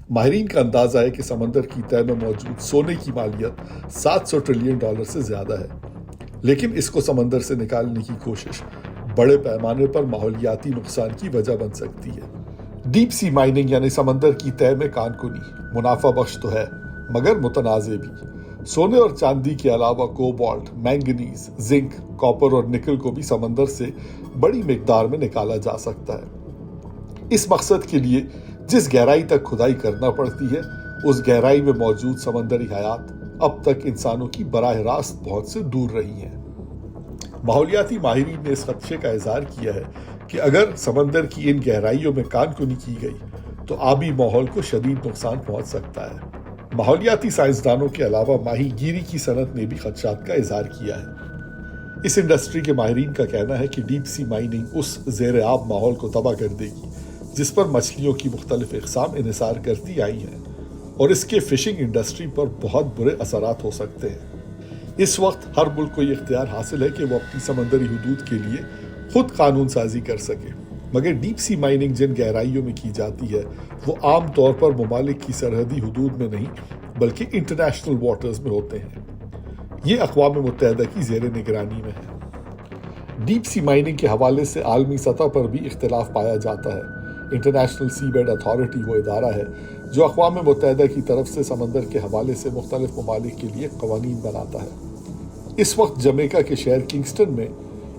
ماہرین کا اندازہ ہے کہ سمندر کی تہہ میں موجود سونے کی مالیت $700 ٹریلین سے زیادہ ہے، لیکن اس کو سمندر سے نکالنے کی کوشش بڑے پیمانے پر ماحولیاتی نقصان کی وجہ بن سکتی ہے۔ ڈیپ سی مائننگ یعنی سمندر کی تہہ میں کان کنی منافع بخش تو ہے، مگر متنازع بھی۔ سونے اور چاندی کے علاوہ کوبالٹ، مینگنیز، زنک، کاپر اور نکل کو بھی سمندر سے بڑی مقدار میں نکالا جا سکتا ہے۔ اس مقصد کے لیے جس گہرائی تک کھدائی کرنا پڑتی ہے، اس گہرائی میں موجود سمندری حیات اب تک انسانوں کی براہ راست پہنچ سے دور رہی ہیں۔ ماحولیاتی ماہرین نے اس خدشے کا اظہار کیا ہے کہ اگر سمندر کی ان گہرائیوں میں کان کنی کی گئی تو آبی ماحول کو شدید نقصان پہنچ سکتا ہے۔ ماحولیاتی سائنسدانوں کے علاوہ ماہی گیری کی صنعت نے بھی خدشات کا اظہار کیا ہے۔ اس انڈسٹری کے ماہرین کا کہنا ہے کہ ڈیپ سی مائننگ اس زیر آب ماحول کو تباہ کر دے گی جس پر مچھلیوں کی مختلف اقسام انحصار کرتی آئی ہیں، اور اس کے فشنگ انڈسٹری پر بہت برے اثرات ہو سکتے ہیں۔ اس وقت ہر ملک کو یہ اختیار حاصل ہے کہ وہ اپنی سمندری حدود کے لیے خود قانون سازی کر سکے، مگر ڈیپ سی مائننگ جن گہرائیوں میں کی جاتی ہے وہ عام طور پر ممالک کی سرحدی حدود میں نہیں بلکہ انٹرنیشنل واٹرز میں ہوتے ہیں۔ یہ اقوام متحدہ کی زیر نگرانی میں ہے۔ ڈیپ سی مائننگ کے حوالے سے عالمی سطح پر بھی اختلاف پایا جاتا ہے۔ انٹرنیشنل سی بیڈ اتھارٹی وہ ادارہ ہے جو اقوام متحدہ کی طرف سے سمندر کے حوالے سے مختلف ممالک کے لیے قوانین بناتا ہے۔ اس وقت جمیکا کے شہر کنگسٹن میں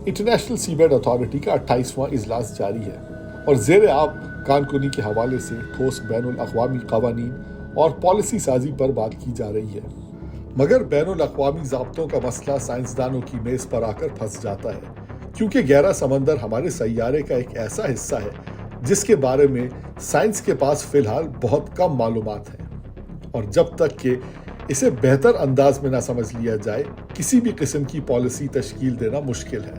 انٹرنیشنل سی بیڈ اتھارٹی کا 28واں اجلاس جاری ہے، اور زیر آب کان کنی کے حوالے سے ٹھوس بین الاقوامی قوانین اور پالیسی سازی پر بات کی جا رہی ہے، مگر بین الاقوامی ضابطوں کا مسئلہ سائنسدانوں کی میز پر آ کر پھنس جاتا ہے، کیونکہ گہرا سمندر ہمارے سیارے کا ایک ایسا حصہ ہے جس کے بارے میں سائنس کے پاس فی الحال بہت کم معلومات ہیں، اور جب تک کہ اسے بہتر انداز میں نہ سمجھ لیا جائے کسی بھی قسم کی پالیسی تشکیل دینا مشکل ہے۔